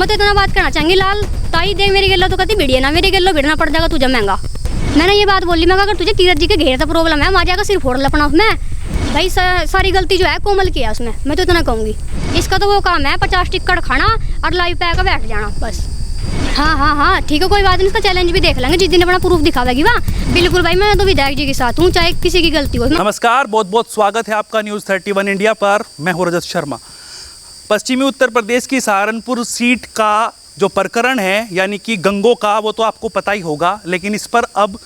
मैं तो इतना बात करना चाहेंगी लाल ताई देख मेरी गल्ला तो कहती भिड़िया ना मेरी गल्लो भिड़ना पड़ जाएगा तुझे महंगा। मैंने ये बात बोली, मैं अगर तुझे कीरत जी के घेर का प्रॉब्लम है वहाँ जाकर सिर फोड़ लपना उसमें भाई सारी गलती जो है कोमल की है उसमें, मैं तो इतना कहूँगी। इसका तो वो काम है 50 टिक्कड़ खाना और लाइव पे आकर बैठ जाना बस। हाँ ठीक है कोई बात नहीं, इसका चैलेंज भी देख लेंगे जिस दिन अपना प्रूफ दिखावेगी वहाँ। बिल्कुल भाई मैं तो विधायक जी के साथ हूँ चाहे किसी की गलती हो। नमस्कार, बहुत बहुत स्वागत है आपका न्यूज़ 31 इंडिया पर। मैं हूँ रजत शर्मा। पश्चिमी उत्तर प्रदेश की सहारनपुर सीट का जो प्रकरण है यानी कि गंगों का, वो तो आपको पता ही होगा, लेकिन इस पर अब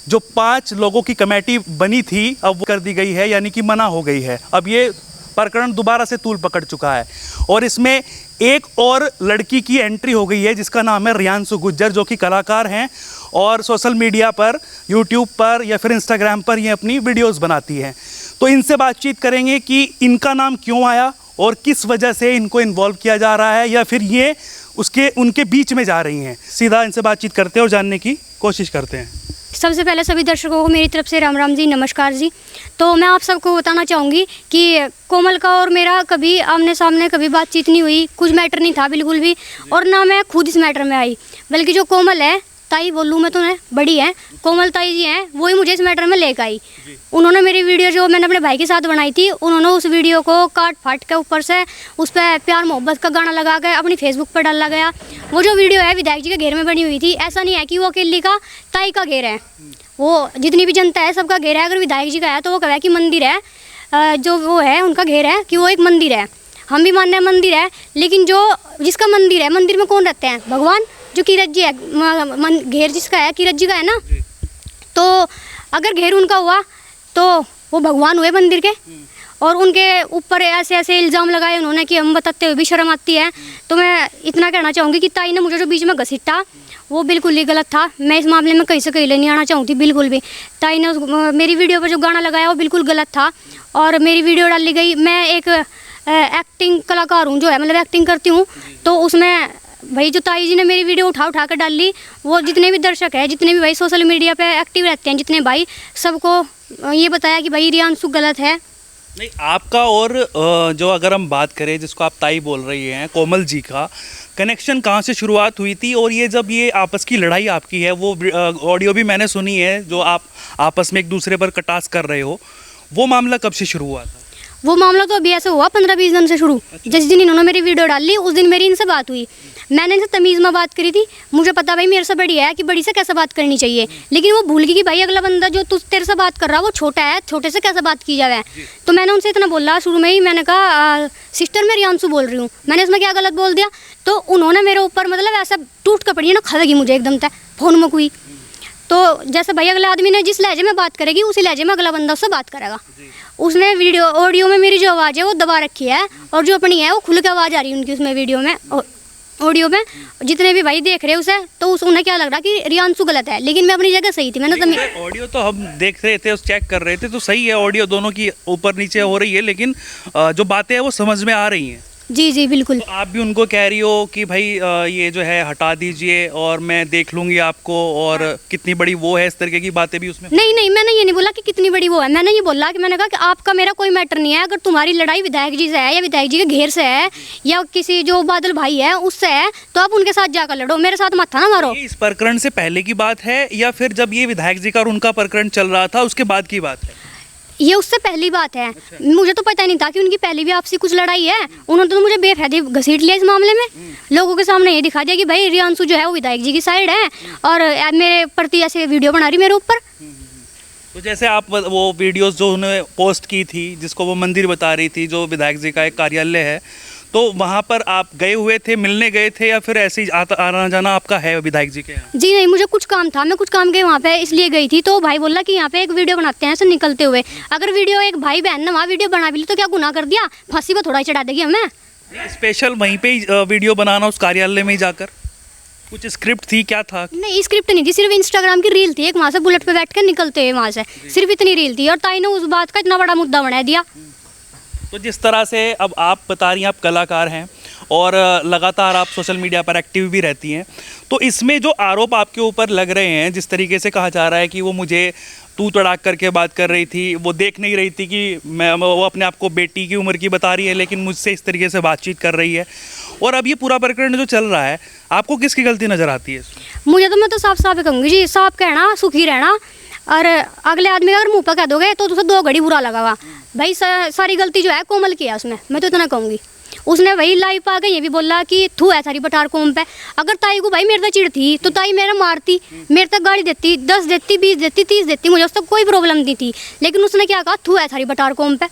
जो 5 लोगों की कमेटी बनी थी अब वो कर दी गई है यानी कि मना हो गई है। अब ये प्रकरण दोबारा से तूल पकड़ चुका है और इसमें एक और लड़की की एंट्री हो गई है जिसका नाम है रियांशु गुज्जर, जो कि कलाकार हैं और सोशल मीडिया पर, यूट्यूब पर या फिर इंस्टाग्राम पर ये अपनी वीडियोस बनाती हैं। तो इनसे बातचीत करेंगे कि इनका नाम क्यों आया और किस वजह से इनको इन्वॉल्व किया जा रहा है या फिर ये उनके बीच में जा रही हैं। सीधा इनसे बातचीत करते हैं और जानने की कोशिश करते हैं। सबसे पहले सभी दर्शकों को मेरी तरफ से राम राम जी, नमस्कार जी। तो मैं आप सबको बताना चाहूँगी कि कोमल का और मेरा कभी आमने सामने कभी बातचीत नहीं हुई, कुछ मैटर नहीं था बिल्कुल भी, और ना मैं खुद इस मैटर में आई। बल्कि जो कोमल है ताई बोलूँ मैं तो है बड़ी है, कोमल ताई जी हैं, वही मुझे इस मैटर में लेकर आई। उन्होंने मेरी वीडियो जो मैंने अपने भाई के साथ बनाई थी, उन्होंने उस वीडियो को काट फाट के ऊपर से उस पर प्यार मोहब्बत का गाना लगा के अपनी फेसबुक पर डाला गया। वो जो वीडियो है विधायक जी के घेर में बनी हुई थी। ऐसा नहीं है कि वो अकेली का ताई का घेर है, वो जितनी भी जनता है सबका घेर है। अगर विधायक जी का है तो वो कहे कि मंदिर है, जो वो है उनका घेर है कि वो एक मंदिर है। हम भी मान रहे हैं मंदिर है, लेकिन जो जिसका मंदिर है, मंदिर में कौन रहते हैं? भगवान। जो कीरत जी है, घेर जिसका है कीरत जी का है ना, तो अगर घेर उनका हुआ तो वो भगवान हुए मंदिर के। और उनके ऊपर ऐसे ऐसे इल्ज़ाम लगाए उन्होंने कि हम बताते हुए भी शर्म आती है। तो मैं इतना कहना चाहूँगी कि ताई ने मुझे जो बीच में घसीटा वो बिल्कुल ही गलत था। मैं इस मामले में कहीं से कहीं नहीं आना चाहती बिल्कुल भी। ताई ने मेरी वीडियो पर जो गाना लगाया वो बिल्कुल गलत था और मेरी वीडियो डाली गई। मैं एक एक्टिंग कलाकार हूँ, जो है मतलब एक्टिंग करती हूँ, तो उसमें भाई जो ताई जी ने मेरी वीडियो उठा कर डाल ली, वो जितने भी दर्शक हैं, जितने भी भाई सोशल मीडिया पे एक्टिव रहते हैं, जितने भाई, सबको ये बताया कि भाई रियांशु गलत है। नहीं, आपका और जो अगर हम बात करें जिसको आप ताई बोल रही हैं, कोमल जी का कनेक्शन कहाँ से शुरुआत हुई थी? और ये जब ये आपस की लड़ाई आपकी है, वो ऑडियो भी मैंने सुनी है जो आप आपस में एक दूसरे पर कटास कर रहे हो, वो मामला कब से शुरू हुआ था? वो मामला तो अभी ऐसे हुआ 15-20 दिन से शुरू। जिस दिन इन्होंने मेरी वीडियो डाली उस दिन मेरी इनसे बात हुई। मैंने इनसे तमीज़ में बात करी थी। मुझे पता भाई मेरे से बड़ी है कि बड़ी से कैसे बात करनी चाहिए, लेकिन वो भूल गई कि भाई अगला बंदा जो तेरे से बात कर रहा है वो छोटा है, छोटे से कैसे बात की जाए। तो मैंने उनसे इतना बोला शुरू में ही, मैंने कहा सिस्टर मैं रियांशु बोल रही हूँ, मैंने इसमें क्या गलत बोल दिया? तो उन्होंने मेरे ऊपर मतलब ऐसा टूट कर पड़ी ना, खावेगी मुझे एकदम तक फ़ोन में कोई। तो जैसे भाई अगले आदमी ने जिस लहजे में बात करेगी उसी लहजे में अगला बंदा उससे बात करेगा। उसने ऑडियो में मेरी जो आवाज़ है वो दबा रखी है और जो अपनी है वो खुल के आवाज़ आ रही है उनकी उसमें वीडियो में, ऑडियो में। जितने भी भाई देख रहे उसे तो उन्हें क्या लग रहा कि रियांशु गलत है, लेकिन मैं अपनी जगह सही थी। मैंने ऑडियो तो हम देख रहे थे, चेक कर रहे थे, तो सही है, ऑडियो दोनों की ऊपर नीचे हो रही है, लेकिन जो बातें हैं वो समझ में आ रही हैं। जी बिल्कुल। तो आप भी उनको कह रही हो कि भाई ये जो है हटा दीजिए और मैं देख लूँगी आपको, और कितनी बड़ी वो है, इस तरीके की बातें भी उसमें? नहीं, मैंने ये नहीं बोला कि कितनी बड़ी वो है। मैंने ये बोला कि मैंने कहा कि आपका मेरा कोई मैटर नहीं है। अगर तुम्हारी लड़ाई विधायक जी से है या विधायक जी के घेर से है या किसी जो बादल भाई है उससे है, तो आप उनके साथ जाकर लड़ो, मेरे साथ मत था ना मारो। इस प्रकरण से पहले की बात है या फिर जब ये विधायक जी का और उनका प्रकरण चल रहा था उसके बाद की बात है? ये उससे पहली बात है। अच्छा। मुझे तो पता नहीं था कि उनकी पहले भी आपसी कुछ लड़ाई है। उन्होंने तो मुझे बेफायदे घसीट लिया इस मामले में। लोगों के सामने ये दिखा दिया कि भाई रियांशु जो है वो विधायक जी की साइड है और मेरे प्रति ऐसे वीडियो बना रही मेरे ऊपर। तो जैसे आप वो वीडियोस जो उन्होंने पोस्ट की थी जिसको वो मंदिर बता रही थी, जो विधायक जी का एक कार्यालय है, तो वहाँ पर आप गए हुए थे, मिलने गए थे या फिर ऐसे ही आना जाना आपका है विधायक जी के यहाँ? जी नहीं, मुझे कुछ काम था, मैं कुछ काम के वहाँ पे इसलिए गई थी। तो भाई बोला कि यहाँ पे एक वीडियो बनाते हैं ऐसे निकलते हुए। अगर वीडियो एक भाई बहन ने वहाँ वीडियो बना भी ली तो क्या गुनाह कर दिया? फांसी पर थोड़ा ही चढ़ा देगी हमें। स्पेशल वहीं पे ही वीडियो बनाना, उस कार्यालय में ही जाकर? कुछ स्क्रिप्ट थी, क्या था? नहीं, स्क्रिप्ट नहीं थी, सिर्फ इंस्टाग्राम की रील थी एक, वहाँ से बुलेट पे बैठ कर निकलते हुए वहाँ से, सिर्फ इतनी रील थी। और ताई ने उस बात का इतना बड़ा मुद्दा बना दिया। तो जिस तरह से अब आप बता रही हैं, आप कलाकार हैं और लगातार आप सोशल मीडिया पर एक्टिव भी रहती हैं, तो इसमें जो आरोप आपके ऊपर लग रहे हैं, जिस तरीके से कहा जा रहा है कि वो मुझे तू तड़ाक करके बात कर रही थी, वो देख नहीं रही थी कि मैं वो अपने आप को बेटी की उम्र की बता रही है लेकिन मुझसे इस तरीके से बातचीत कर रही है। और अब ये पूरा प्रकरण जो चल रहा है, आपको किसकी गलती नज़र आती है इसमें? मैं तो साफ साफ कहूँगी जी, साफ कहना सुखी रहना, और अगले आदमी अगर मुंह पर कह दोगे तो उसे 2 घड़ी बुरा लगा भाई। सारी गलती जो है कोमल की है उसमें, मैं तो इतना कहूँगी। उसने वही लाइव पा के ये भी बोला कि थू है सारी बटार कोम पे। अगर ताई को भाई मेरे तक चिढ़ थी तो ताई मेरा मारती, मेरे तक गाड़ी देती, 10 देती, 20 देती, 30 देती, मुझे उस तक कोई प्रॉब्लम नहीं थी। लेकिन उसने क्या कहा, थू है सारी बटार कोम पे।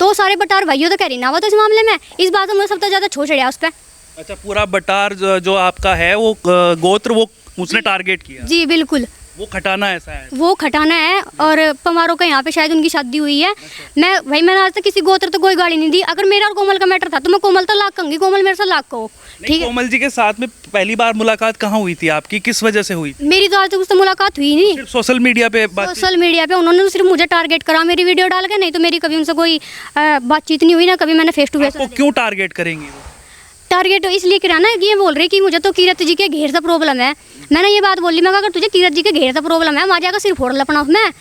तो सारे बटार भाइयों तो कह रही ना वो तो इस मामले में, इस बात में मुझे सबसे ज़्यादा छो चढ़िया उस पर। अच्छा, पूरा बटार जो आपका है वो गोत्र वो उसने टारगेट किया? जी बिल्कुल, वो खटाना ऐसा है? वो खटाना है, और पमारों का यहाँ पे शायद उनकी शादी हुई है। मैंने आज तक किसी गोत्र तो कोई गाड़ी नहीं दी। अगर मेरा और कोमल का मैटर था तो मैं कोमल तो लाख कहूँगी, कोमल मेरे से लाख कहो, ठीक है। कोमल जी के साथ में पहली बार मुलाकात कहाँ हुई थी आपकी, किस वजह से हुई? मेरी तो आज तक उससे मुलाकात हुई नहीं। सिर्फ सोशल मीडिया पे सोशल मीडिया पे उन्होंने सिर्फ मुझे टारगेट करा मेरी वीडियो डाल के, नहीं तो मेरी कभी उनसे कोई बातचीत नहीं हुई ना, कभी मैंने फेस टू फेस। आपको क्यों टारगेट करेंगी वो? टारगेट इसलिए करा ना कि ये बोल रही कि मुझे तो कीरत जी के घेर से प्रॉब्लम है। मैंने ये बात बोली, मैं कहा अगर तुझे कीरत जी के घेर से प्रॉब्लम है, वहाँ जाकर सिर फोड़ लपना उसमें।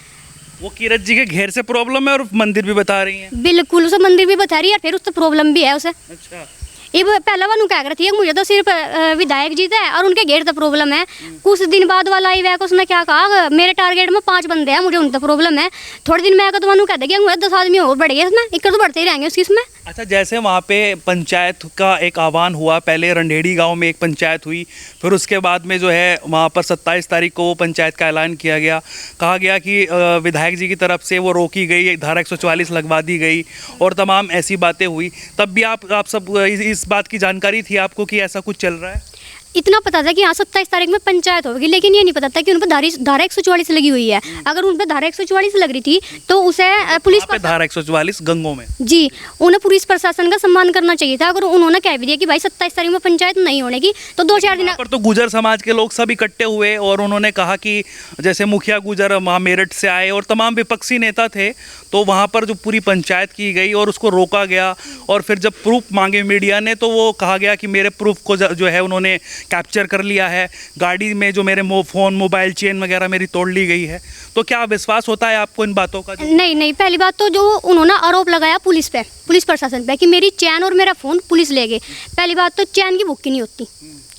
वो कीरत जी के घेर से प्रॉब्लम है और मंदिर भी बता रही हैं? बिल्कुल, उसे मंदिर भी बता रही है, फिर उससे प्रॉब्लम भी है उसे। अच्छा, ये पहला वाला कह रही थी मुझे तो सिर्फ विधायक जी है और उनके घेर से प्रॉब्लम है। कुछ दिन बाद वाला आई वैक उसने क्या कहा, मेरे टारगेट में 5 बंदे हैं, मुझे उनसे प्रॉब्लम है। थोड़े दिन में आकर तो मानू कह देगी मुझे 10 आदमी और बढ़े इसमें, एक तो बढ़ते ही रहेंगे उसकी इसमें। अच्छा, जैसे वहाँ पे पंचायत का एक आह्वान हुआ, पहले रंडेड़ी गांव में एक पंचायत हुई, फिर उसके बाद में जो है वहाँ पर 27 तारीख को वो पंचायत का ऐलान किया गया। कहा गया कि विधायक जी की तरफ से वो रोकी गई, धारा 144 लगवा दी गई और तमाम ऐसी बातें हुई। तब भी आप सब इस बात की जानकारी थी आपको कि ऐसा कुछ चल रहा है? इतना पता था कि हाँ 27 तारीख में पंचायत होगी, लेकिन ये नहीं पता था कि उन पर धारा 144 लगी हुई है। अगर उन पर धारा 144 लग रही थी तो उसे पुलिस पे धारा 144 गंगों में, जी, उन्हें पुलिस प्रशासन का सम्मान करना चाहिए था। अगर उन्होंने कह भी दिया कि भाई 27 तारीख में पंचायत नहीं होने की, तो 2-4 दिन पर तो गुजर समाज के लोग सब इकट्ठे हुए और उन्होंने कहा कि जैसे मुखिया गुजर वहाँ मेरठ से आए और तमाम विपक्षी नेता थे, तो वहाँ पर जो पूरी पंचायत की गई और उसको रोका गया। और फिर जब प्रूफ मांगे मीडिया ने तो वो कहा गया कि मेरे प्रूफ को जो है उन्होंने कैप्चर कर लिया है, गाड़ी में जो मेरे फ़ोन मोबाइल चेन वगैरह मेरी तोड़ ली गई है। तो क्या विश्वास होता है आपको इन बातों का? नहीं, पहली बात तो जो उन्होंने आरोप लगाया पुलिस पे, पुलिस प्रशासन पे, कि मेरी चैन और मेरा फ़ोन पुलिस ले गई। पहली बात तो चैन की भुक्की नहीं होती,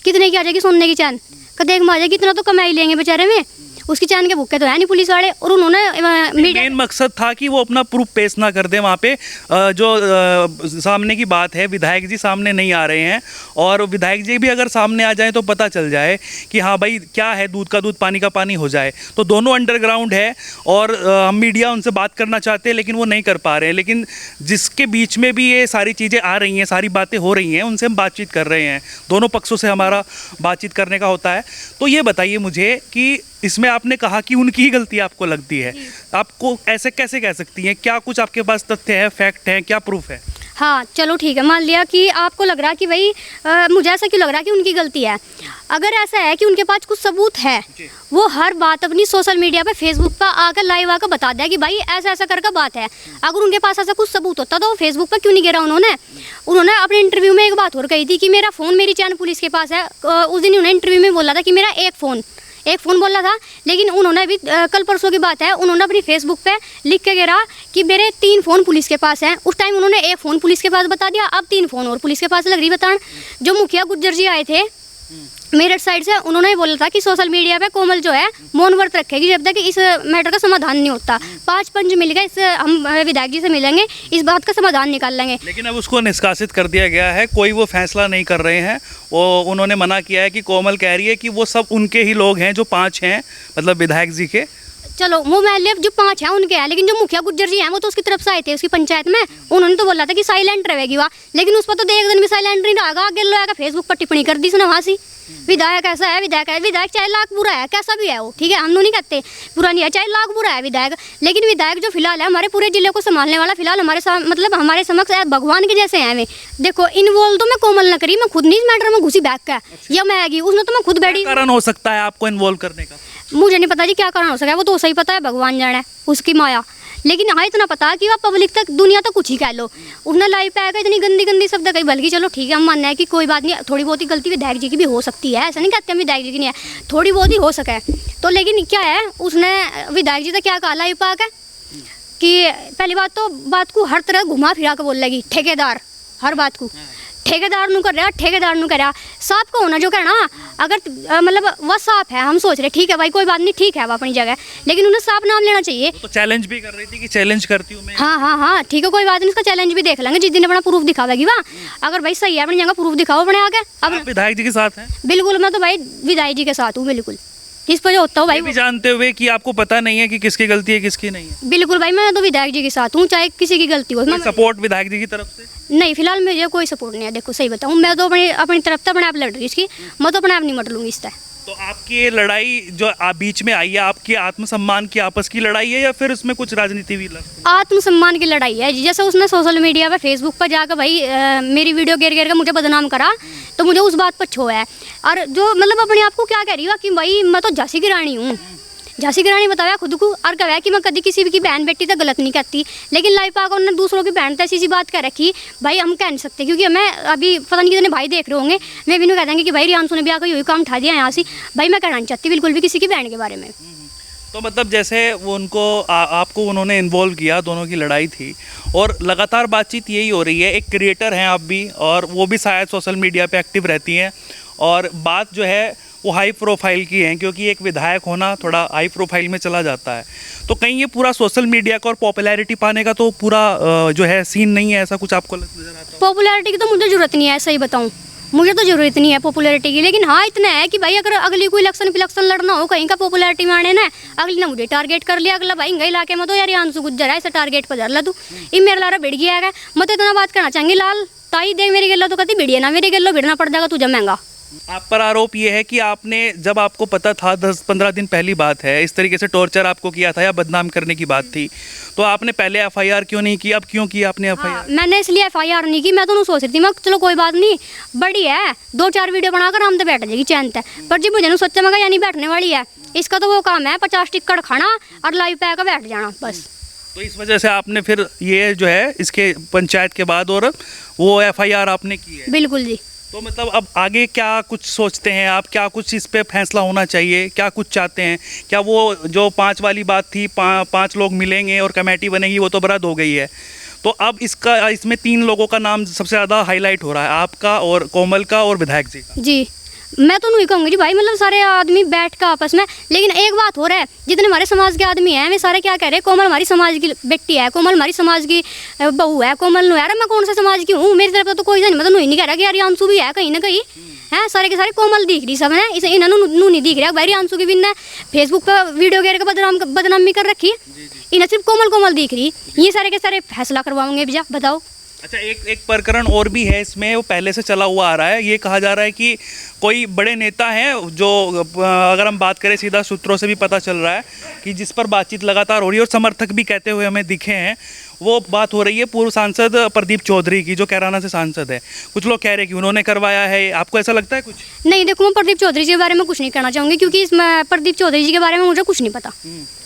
कितने की आ जाएगी सोने की चैन, कदेक में आ जाएगी, इतना तो कमाई लेंगे बेचारे में, उसकी चैन के भुक्के तो है नहीं पुलिस वाले। और उन्होंने मेन मकसद था कि वो अपना प्रूफ पेश ना कर दे वहाँ पे। जो सामने की बात है, विधायक जी सामने नहीं आ रहे हैं और विधायक जी भी अगर सामने आ जाए तो पता चल जाए कि हाँ भाई क्या है, दूध का दूध पानी का पानी हो जाए। तो दोनों अंडरग्राउंड है और हम मीडिया उनसे बात करना चाहते हैं लेकिन वो नहीं कर पा रहे हैं। लेकिन जिसके बीच में भी ये सारी चीज़ें आ रही हैं, सारी बातें हो रही हैं, उनसे हम बातचीत कर रहे हैं, दोनों पक्षों से हमारा बातचीत करने का होता है। तो ये बताइए मुझे कि इसमें आपने कहा कि उनकी ही गलती आपको लगती है, आपको ऐसे कैसे कह सकती हैं? क्या कुछ आपके पास तथ्य है, फैक्ट है, क्या प्रूफ है? हाँ चलो ठीक है, मान लिया कि आपको लग रहा है कि भाई मुझे ऐसा क्यों लग रहा है कि उनकी गलती है। अगर ऐसा है कि उनके पास कुछ सबूत है, वो हर बात अपनी सोशल मीडिया पे, फेसबुक पर आकर लाइव आकर बता दिया कि भाई ऐसा ऐसा करके बात है। अगर उनके पास ऐसा कुछ सबूत होता तो वो फेसबुक पर क्यों नहीं गिरा? उन्होंने अपने इंटरव्यू में एक बात और कही थी कि मेरा फ़ोन मेरी चैन पुलिस के पास है। उस दिन उन्होंने इंटरव्यू में बोला था कि मेरा एक फ़ोन बोला था, लेकिन उन्होंने अभी कल परसों की बात है, उन्होंने अपनी फेसबुक पे लिख के गिरा कि मेरे 3 फ़ोन पुलिस के पास हैं। उस टाइम उन्होंने 1 फ़ोन पुलिस के पास बता दिया, अब 3 फ़ोन और पुलिस के पास लग रही बतान। जो मुखिया गुज्जर जी आए थे मेरठ साइड से, उन्होंने बोला था कि सोशल मीडिया पे कोमल जो है मौन व्रत रखेगी जब तक इस मैटर का समाधान नहीं होता। 5 पंच मिल गए, इससे हम विधायक जी से मिलेंगे, इस बात का समाधान निकाल लेंगे। लेकिन अब उसको निष्कासित कर दिया गया है, कोई वो फैसला नहीं कर रहे हैं। वो उन्होंने मना किया है कि कोमल कह रही है कि वो सब उनके ही लोग हैं जो 5 हैं, मतलब विधायक जी के। चलो वो मान लिया जो 5 हैं उनके हैं, लेकिन जो मुखिया गुज्जर जी हैं वो तो उसकी तरफ से आए थे उसकी पंचायत में। उन्होंने तो बोला था कि साइलेंट रहेगी वहाँ, लेकिन उस पर तो एक दिन भी साइलेंट नहीं रहेगा। आगे लोग फेसबुक पर टिप्पणी कर दी उसने वहाँ से, विधायक ऐसा है, विधायक है, विधायक चाहे लाख बुरा है, कैसा भी है वो, ठीक है, हम नहीं कहते बुरा नहीं है, चाहे लाख बुरा है विधायक, लेकिन विधायक जो फिलहाल है हमारे पूरे जिले को संभालने वाला, फिलहाल हमारे समक्ष भगवान के जैसे हैं। देखो इन्वॉल्व तो मैं कोमल न करी, मैं खुद नहीं इस मैटर में घुसी बैठ का, या मैं आएगी उसने तो मैं खुद बैठी। कारण हो सकता है आपको इन्वॉल्व करने का? मुझे नहीं पता जी क्या कारण हो सका है, वो तो सही पता है, भगवान जाने उसकी माया। लेकिन हाँ इतना पता है कि वह पब्लिक तक दुनिया तक कुछ ही कह लो। उसने लाइव पे आकर इतनी गंदी गंदी शब्द कही, बल्कि चलो ठीक है हम मानना है कि कोई बात नहीं, थोड़ी बहुत ही गलती विधायक जी की भी हो सकती है, ऐसा नहीं कहते हम विधायक जी की नहीं है, थोड़ी बहुत ही हो सके तो। लेकिन क्या है उसने विधायक जी तो क्या कहा लाइव पे आकर कि पहली बात तो बात को हर तरह घुमा फिरा के बोल लगी, ठेकेदार हर बात को ठेकेदार नु कर रहा, ठेकेदार नु कर रहा। साफ को होना जो कहना अगर मतलब वह साफ है, हम सोच रहे ठीक है भाई कोई बात नहीं, ठीक है वह अपनी जगह, लेकिन उन्हें साफ नाम लेना चाहिए। तो चैलेंज भी कर रही थी कि चैलेंज करती हूँ मैं। हाँ ठीक है कोई बात नहीं, इसका चैलेंज भी देख लेंगे जिस दिन अपना प्रूफ दिखावेगी वहाँ। अगर भाई सही है अपनी जगह प्रूफ दिखाओ अपने आगे। अब आप विधायक जी के साथ हैं? बिल्कुल मैं तो भाई विधायक जी के साथ हूँ, बिल्कुल इस पर जो होता हूँ भाई। ये भी जानते हुए कि आपको पता नहीं है कि किसकी गलती है किसकी नहीं है? बिल्कुल भाई मैं तो विधायक जी के साथ हूँ, चाहे किसी की गलती हो। सपोर्ट विधायक जी की तरफ से नहीं, फिलहाल मुझे कोई सपोर्ट नहीं है। देखो सही बताऊँ, मैं तो अपनी तरफ से अपने आप लड़ रही इसकी, मैं तो अपने आप नहीं मर लूँगी इससे। तो आपकी ये लड़ाई जो बीच में आई है, आपकी आत्मसम्मान की आपस की लड़ाई है या फिर उसमें कुछ राजनीति भी लग? आत्मसम्मान की लड़ाई है। जैसे उसने सोशल मीडिया पर फेसबुक पर जाकर भाई मेरी वीडियो गिर गिर कर मुझे बदनाम करा, तो मुझे उस बात पर क्षोभ है। और जो मतलब अपने आप को क्या कह रही है कि भाई मैं तो झांसी की रानी हूँ, झांसी की रानी बताया खुद को, और कहा कि मैं कभी किसी की बहन बेटी तक गलत नहीं कहती। लेकिन लाइव पाकर उन्होंने दूसरों की बहन तक ऐसी बात कह रखी, भाई हम कह नहीं सकते क्योंकि हमें अभी पता नहीं कितने भाई देख रहे होंगे, मैं भी नहीं कह देंगे कि भाई रियांशु ने भी आकर यही काम उठा दिया यहाँ से। भाई मैं कहना नहीं चाहती बिल्कुल भी किसी की बहन के बारे में। तो मतलब जैसे वो उनको आपको उन्होंने इन्वॉल्व किया, दोनों की लड़ाई थी और लगातार बातचीत यही हो रही है। एक क्रिएटर हैं आप भी और वो भी शायद सोशल मीडिया पे एक्टिव रहती हैं और बात जो है वो हाई प्रोफाइल की है, क्योंकि एक विधायक होना थोड़ा हाई प्रोफाइल में चला जाता है। तो कहीं ये पूरा सोशल मीडिया का और पॉपुलैरिटी पाने का तो पूरा जो है सीन नहीं है, ऐसा कुछ आपको नजर आता है? पॉपुलैरिटी की तो मुझे ज़रूरत नहीं है, सही बताऊँ मुझे तो ज़रूरत नहीं है पॉपुलैरिटी की। लेकिन हाँ इतना है कि भाई अगर अगली कोई इलेक्शन लड़ना हो कहीं का पॉपुलैरिटी में आने ना, अगली ने मुझे टारगेट कर लिया, अगला भाई इंगे इलाके में तो यार रियांशु गुज्जर है, ऐसा टारगेट पर धर ला तू, ये मेरा लारा भिड़ गया है। मैं तो इतना बात करना चाहेंगे लाल ताई देख मेरी गलो तो कहती भिड़िया ना, मेरी गलो भिड़ना पड़ जाएगा तुझे महंगा। आप पर आरोप ये है कि आपने जब आपको पता था 10-15 दिन पहली बात है, इस तरीके से टॉर्चर आपको किया था या बदनाम करने की बात थी, तो आपने पहले एफआईआर क्यों नहीं की? अब क्यों की आपने एफआईआर? मैंने इसलिए एफआईआर नहीं की, मैं तो नहीं सोच रही थी, मैं चलो कोई बात नहीं बड़ी है 2-4 वीडियो बनाकर आराम से बैठ जाएगी चैन तक, पर जी मुझे नहीं सोचा मैं यानी बैठने वाली है, इसका तो वो काम है 50 टिक्कड़ खाना और लाइव पे आकर बैठ जाना बस। तो इस वजह से आपने फिर ये जो है इसके पंचायत के बाद और वो एफआईआर आपने की है? बिल्कुल जी। तो मतलब अब आगे क्या कुछ सोचते हैं आप, क्या कुछ इस पे फैसला होना चाहिए, क्या कुछ चाहते हैं? क्या वो जो 5 वाली बात थी 5 लोग मिलेंगे और कमेटी बनेगी, वो तो रद्द हो गई है, तो अब इसमें 3 लोगों का नाम सबसे ज़्यादा हाईलाइट हो रहा है, आपका और कोमल का और विधायक जी का? जी मैं तो नहीं कहूँगी जी भाई, मतलब सारे आदमी बैठ कर आपस में। लेकिन एक बात हो रहा है, जितने हमारे समाज के आदमी हैं वे सारे क्या कह रहे हैं, कोमल हमारी समाज की बेटी है, कोमल हमारी समाज की बहू है, कोमल नो यार मैं कौन सा समाज की हूँ, मेरी तरफ तो कोई मैं तो नहीं कह रहा कि यार रियांशु भी है कहीं ना कहीं है, सारे के सारे कोमल दिख रही सब है, इसे इन्होंने नहीं दिख रहा भाई रियांशु की भी ने फेसबुक पर वीडियो गिर के बदनामी कर रखी, इन्हें सिर्फ कोमल दिख रही। ये सारे के सारे फैसला करवाओगे भैया बताओ। अच्छा, एक प्रकरण और भी है इसमें, वो पहले से चला हुआ आ रहा है। ये कहा जा रहा है कि कोई बड़े नेता हैं जो, अगर हम बात करें सीधा सूत्रों से भी पता चल रहा है कि जिस पर बातचीत लगातार हो रही है और समर्थक भी कहते हुए हमें दिखे हैं, वो बात हो रही है पूर्व सांसद प्रदीप चौधरी की, जो कैराना से सांसद है। कुछ लोग कह रहे हैं कि उन्होंने करवाया है, आपको ऐसा लगता है कुछ? नहीं, देखो मैं प्रदीप चौधरी जी के बारे में कुछ नहीं कहना चाहूँगी, क्योंकि इसमें प्रदीप चौधरी जी के बारे में मुझे कुछ नहीं पता।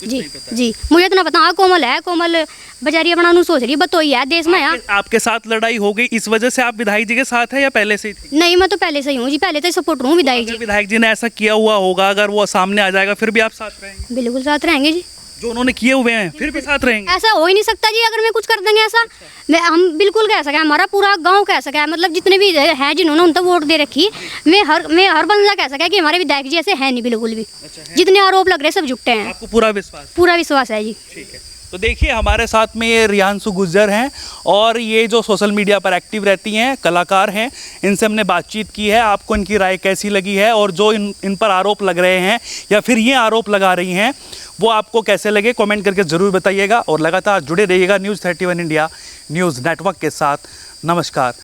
जी मुझे इतना पता, हाँ कोमल है, कोमल बेचारी अपना सोच रही बतोई है देश में। आपके साथ लड़ाई हो गई, इस वजह से आप विधायक जी के साथ है या पहले से ही थी? नहीं मैं तो पहले से ही हूँ जी, पहले तो सपोर्ट हूँ विधायक जी। विधायक जी ने ऐसा किया हुआ होगा, अगर वो सामने आ जाएगा फिर भी आप साथ रहेंगे? बिल्कुल साथ रहेंगे जी, जो उन्होंने किए हुए हैं फिर भी साथ रहेंगे? ऐसा हो ही नहीं सकता जी, अगर मैं कुछ कर देंगे ऐसा। हम बिल्कुल कह सके, हमारा पूरा गांव कह सके, मतलब जितने भी हैं जिन्होंने उन तक वोट दे रखी, मैं हर बंदा कह सके कि हमारे विधायक जी ऐसे हैं नहीं बिल्कुल भी। जितने आरोप लग रहे सब झुकते हैं। आपको पूरा विश्वास? पूरा विश्वास है जी। ठीक है, तो देखिए हमारे साथ में ये रियांशु गुज्जर हैं और ये जो सोशल मीडिया पर एक्टिव रहती हैं, कलाकार हैं, इनसे हमने बातचीत की है। आपको इनकी राय कैसी लगी है और जो इन पर आरोप लग रहे हैं या फिर ये आरोप लगा रही हैं, वो आपको कैसे लगे कमेंट करके ज़रूर बताइएगा और लगातार जुड़े रहिएगा न्यूज़ 31 इंडिया न्यूज़ नेटवर्क के साथ। नमस्कार।